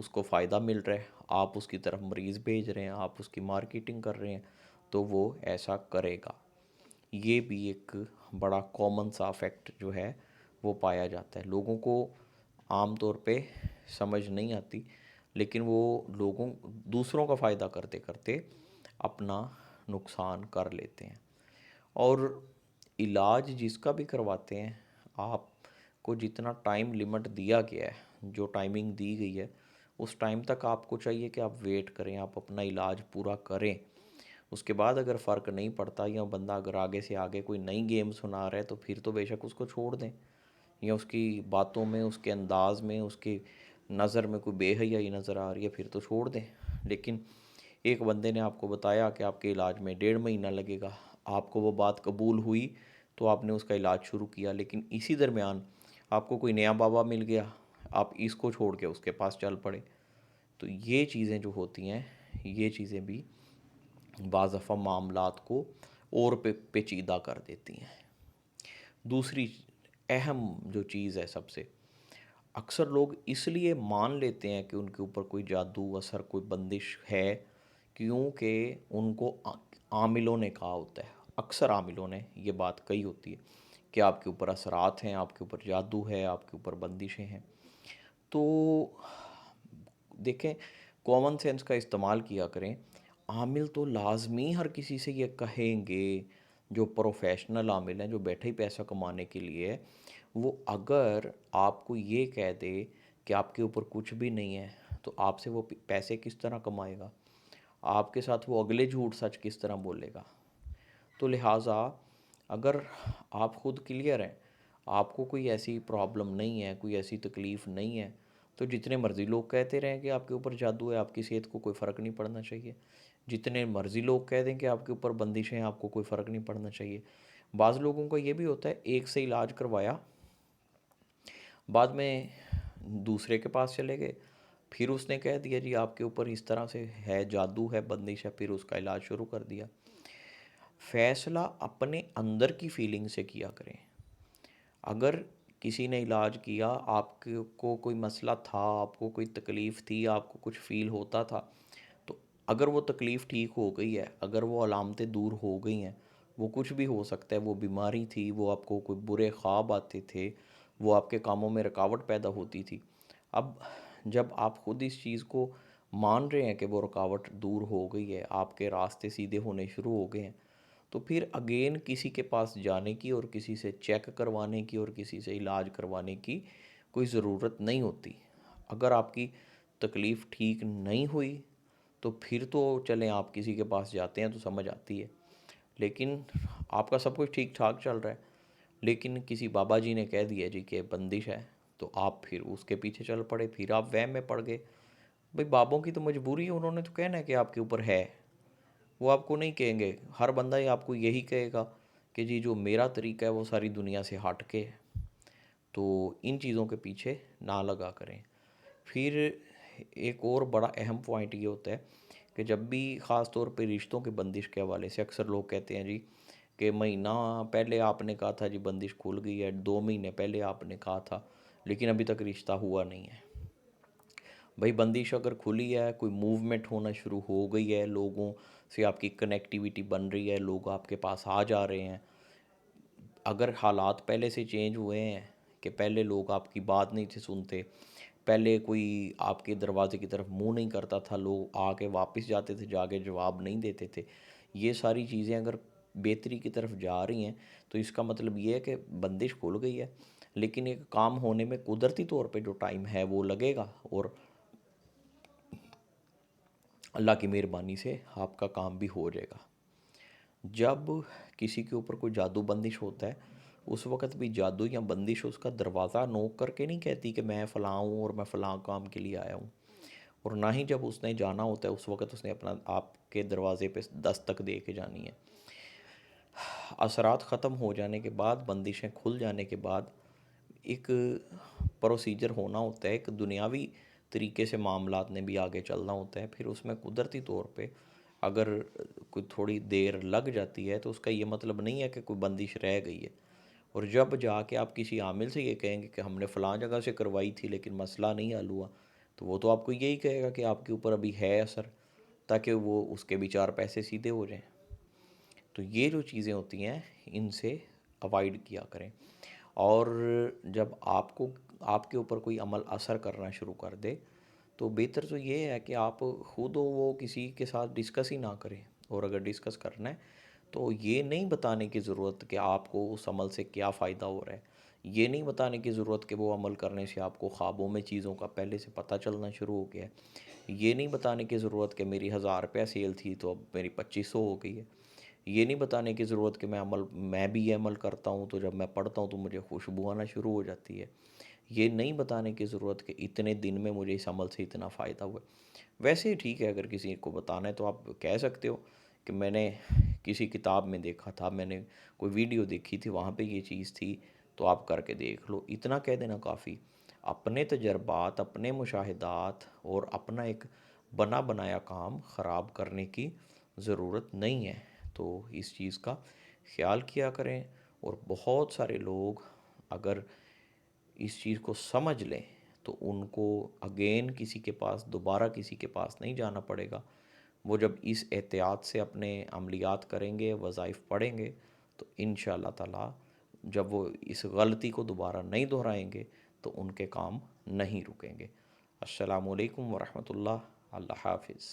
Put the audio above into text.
اس کو فائدہ مل رہا ہے، آپ اس کی طرف مریض بھیج رہے ہیں، آپ اس کی مارکیٹنگ کر رہے ہیں، تو وہ ایسا کرے گا۔ یہ بھی ایک بڑا کامن سا فیکٹ جو ہے وہ پایا جاتا ہے۔ لوگوں کو عام طور پہ سمجھ نہیں آتی، لیکن وہ دوسروں کا فائدہ کرتے کرتے اپنا نقصان کر لیتے ہیں۔ اور علاج جس کا بھی کرواتے ہیں، آپ کو جتنا ٹائم لمٹ دیا گیا ہے، جو ٹائمنگ دی گئی ہے، اس ٹائم تک آپ کو چاہیے کہ آپ ویٹ کریں، آپ اپنا علاج پورا کریں۔ اس کے بعد اگر فرق نہیں پڑتا، یا بندہ اگر آگے سے آگے کوئی نئی گیم سنا رہا ہے، تو پھر تو بے شک اس کو چھوڑ دیں، یا اس کی باتوں میں، اس کے انداز میں، اس کی نظر میں کوئی بے حیائی نظر آ رہی ہے، پھر تو چھوڑ دیں۔ لیکن ایک بندے نے آپ کو بتایا کہ آپ کے علاج میں 1.5 مہینہ لگے گا، آپ کو وہ بات قبول ہوئی تو آپ نے اس کا علاج شروع کیا، لیکن اسی درمیان آپ کو کوئی نیا بابا مل گیا، آپ اس کو چھوڑ کے اس کے پاس چل پڑے۔ تو یہ چیزیں جو ہوتی ہیں، یہ چیزیں بھی بعض دفعہ معاملات کو اور پیچیدہ کر دیتی ہیں۔ دوسری اہم جو چیز ہے سب سے، اکثر لوگ اس لیے مان لیتے ہیں کہ ان کے اوپر کوئی جادو اثر، کوئی بندش ہے، کیونکہ ان کو عاملوں نے کہا ہوتا ہے، اکثر عاملوں نے یہ بات کہی ہوتی ہے کہ آپ کے اوپر اثرات ہیں، آپ کے اوپر جادو ہے، آپ کے اوپر بندشیں ہیں۔ تو دیکھیں، کامن سینس کا استعمال کیا کریں۔ عامل تو لازمی ہر کسی سے یہ کہیں گے، جو پروفیشنل عامل ہیں، جو بیٹھے ہی پیسہ کمانے کے لیے، وہ اگر آپ کو یہ کہہ دے کہ آپ کے اوپر کچھ بھی نہیں ہے، تو آپ سے وہ پیسے کس طرح کمائے گا؟ آپ کے ساتھ وہ اگلے جھوٹ سچ کس طرح بولے گا؟ تو لہٰذا اگر آپ خود کلیئر ہیں، آپ کو کوئی ایسی پرابلم نہیں ہے، کوئی ایسی تکلیف نہیں ہے، تو جتنے مرضی لوگ کہتے رہیں کہ آپ کے اوپر جادو ہے، آپ کی صحت کو کوئی فرق نہیں پڑنا چاہیے۔ جتنے مرضی لوگ کہہ دیں کہ آپ کے اوپر بندشیں ہیں، آپ کو کوئی فرق نہیں پڑنا چاہیے۔ بعض لوگوں کا یہ بھی ہوتا ہے، ایک سے علاج کروایا، بعد میں دوسرے کے پاس چلے گئے، پھر اس نے کہہ دیا جی آپ کے اوپر اس طرح سے ہے، جادو ہے، بندش ہے، پھر اس کا علاج شروع کر دیا۔ فیصلہ اپنے اندر کی فیلنگ سے کیا کریں۔ اگر کسی نے علاج کیا، آپ کو کوئی مسئلہ تھا، آپ کو کوئی تکلیف تھی، آپ کو کچھ فیل ہوتا تھا، تو اگر وہ تکلیف ٹھیک ہو گئی ہے، اگر وہ علامتیں دور ہو گئی ہیں، وہ کچھ بھی ہو سکتا ہے، وہ بیماری تھی، وہ آپ کو کوئی برے خواب آتے تھے، وہ آپ کے کاموں میں رکاوٹ پیدا ہوتی تھی، اب جب آپ خود اس چیز کو مان رہے ہیں کہ وہ رکاوٹ دور ہو گئی ہے، آپ کے راستے سیدھے ہونے شروع ہو گئے ہیں، تو پھر اگین کسی کے پاس جانے کی اور کسی سے چیک کروانے کی اور کسی سے علاج کروانے کی کوئی ضرورت نہیں ہوتی۔ اگر آپ کی تکلیف ٹھیک نہیں ہوئی تو پھر تو چلیں آپ کسی کے پاس جاتے ہیں تو سمجھ آتی ہے، لیکن آپ کا سب کچھ ٹھیک ٹھاک چل رہا ہے، لیکن کسی بابا جی نے کہہ دیا جی کہ بندش ہے، تو آپ پھر اس کے پیچھے چل پڑے، پھر آپ وہم میں پڑ گئے۔ بھئی بابوں کی تو مجبوری ہے، انہوں نے تو کہنا ہے کہ آپ کے اوپر ہے، وہ آپ کو نہیں کہیں گے۔ ہر بندہ ہی آپ کو یہی کہے گا کہ جی جو میرا طریقہ ہے وہ ساری دنیا سے ہٹ کے ہے۔ تو ان چیزوں کے پیچھے نہ لگا کریں۔ پھر ایک اور بڑا اہم پوائنٹ یہ ہوتا ہے کہ جب بھی خاص طور پہ رشتوں کے بندش کے حوالے سے اکثر لوگ کہتے ہیں جی کہ مہینہ پہلے آپ نے کہا تھا جی بندش کھل گئی ہے، 2 مہینے پہلے آپ نے کہا تھا، لیکن ابھی تک رشتہ ہوا نہیں ہے۔ بھائی بندش اگر کھلی ہے، کوئی موومنٹ ہونا شروع ہو گئی ہے، لوگوں سے آپ کی کنیکٹیویٹی بن رہی ہے، لوگ آپ کے پاس آ جا رہے ہیں، اگر حالات پہلے سے چینج ہوئے ہیں کہ پہلے لوگ آپ کی بات نہیں تھے سنتے، پہلے کوئی آپ کے دروازے کی طرف منہ نہیں کرتا تھا، لوگ آ کے واپس جاتے تھے، جا کے جواب نہیں دیتے تھے، یہ ساری چیزیں اگر بہتری کی طرف جا رہی ہیں تو اس کا مطلب یہ ہے کہ بندش کھل گئی ہے۔ لیکن ایک کام ہونے میں قدرتی طور پہ جو ٹائم ہے وہ لگے گا، اور اللہ کی مہربانی سے آپ کا کام بھی ہو جائے گا۔ جب کسی کے اوپر کوئی جادو بندش ہوتا ہے، اس وقت بھی جادو یا بندش اس کا دروازہ نوک کر کے نہیں کہتی کہ میں فلاں ہوں اور میں فلاں کام کے لیے آیا ہوں، اور نہ ہی جب اس نے جانا ہوتا ہے اس وقت اس نے اپنا آپ کے دروازے پہ دستک دے کے جانی ہے۔ اثرات ختم ہو جانے کے بعد، بندشیں کھل جانے کے بعد ایک پروسیجر ہونا ہوتا ہے، ایک دنیاوی طریقے سے معاملات نے بھی آگے چلنا ہوتا ہے، پھر اس میں قدرتی طور پہ اگر کوئی تھوڑی دیر لگ جاتی ہے تو اس کا یہ مطلب نہیں ہے کہ کوئی بندش رہ گئی ہے، اور جب جا کے آپ کسی عامل سے یہ کہیں گے کہ ہم نے فلاں جگہ سے کروائی تھی لیکن مسئلہ نہیں حل ہوا، تو وہ تو آپ کو یہی کہے گا کہ آپ کے اوپر ابھی ہے اثر، تاکہ وہ اس کے بھی 4 پیسے سیدھے ہو جائیں۔ تو یہ جو چیزیں ہوتی ہیں ان سے اوائڈ کیا کریں۔ اور جب آپ کے اوپر کوئی عمل اثر کرنا شروع کر دے تو بہتر تو یہ ہے کہ آپ خود وہ کسی کے ساتھ ڈسکس ہی نہ کریں، اور اگر ڈسکس کرنا ہے تو یہ نہیں بتانے کی ضرورت کہ آپ کو اس عمل سے کیا فائدہ ہو رہا ہے، یہ نہیں بتانے کی ضرورت کہ وہ عمل کرنے سے آپ کو خوابوں میں چیزوں کا پہلے سے پتہ چلنا شروع ہو گیا ہے، یہ نہیں بتانے کی ضرورت کہ میری 1000 روپیہ سیل تھی تو اب میری 2500 ہو گئی ہے، یہ نہیں بتانے کی ضرورت کہ میں بھی یہ عمل کرتا ہوں تو جب میں پڑھتا ہوں تو مجھے خوشبو آنا شروع ہو جاتی ہے، یہ نہیں بتانے کی ضرورت کہ اتنے دن میں مجھے اس عمل سے اتنا فائدہ ہوا ہے۔ ویسے ہی ٹھیک ہے، اگر کسی کو بتانا ہے تو آپ کہہ سکتے ہو کہ میں نے کسی کتاب میں دیکھا تھا، میں نے کوئی ویڈیو دیکھی تھی، وہاں پہ یہ چیز تھی، تو آپ کر کے دیکھ لو، اتنا کہہ دینا کافی۔ اپنے تجربات، اپنے مشاہدات اور اپنا ایک بنا بنایا کام خراب کرنے کی ضرورت نہیں ہے۔ تو اس چیز کا خیال کیا کریں، اور بہت سارے لوگ اگر اس چیز کو سمجھ لیں تو ان کو اگین دوبارہ کسی کے پاس نہیں جانا پڑے گا۔ وہ جب اس احتیاط سے اپنے عملیات کریں گے، وظائف پڑھیں گے، تو انشاءاللہ تعالی جب وہ اس غلطی کو دوبارہ نہیں دہرائیں گے تو ان کے کام نہیں رکیں گے۔ السلام علیکم ورحمۃ اللہ۔ اللہ حافظ۔